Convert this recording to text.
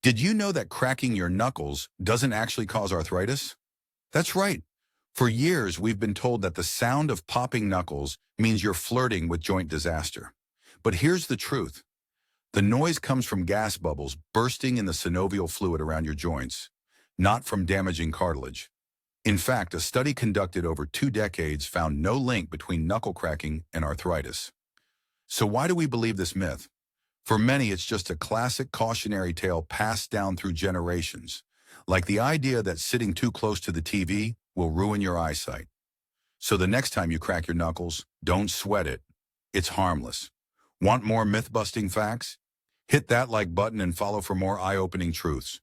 Did you know that cracking your knuckles doesn't actually cause arthritis? That's right. For years, we've been told that the sound of popping knuckles means you're flirting with joint disaster. But here's the truth. The noise comes from gas bubbles bursting in the synovial fluid around your joints, not from damaging cartilage. In fact, a study conducted over 2 decades found no link between knuckle cracking and arthritis. So why do we believe this myth? For many, it's just a classic cautionary tale passed down through generations, like the idea that sitting too close to the TV will ruin your eyesight. So the next time you crack your knuckles, don't sweat it. It's harmless. Want more myth-busting facts? Hit that like button and follow for more eye-opening truths.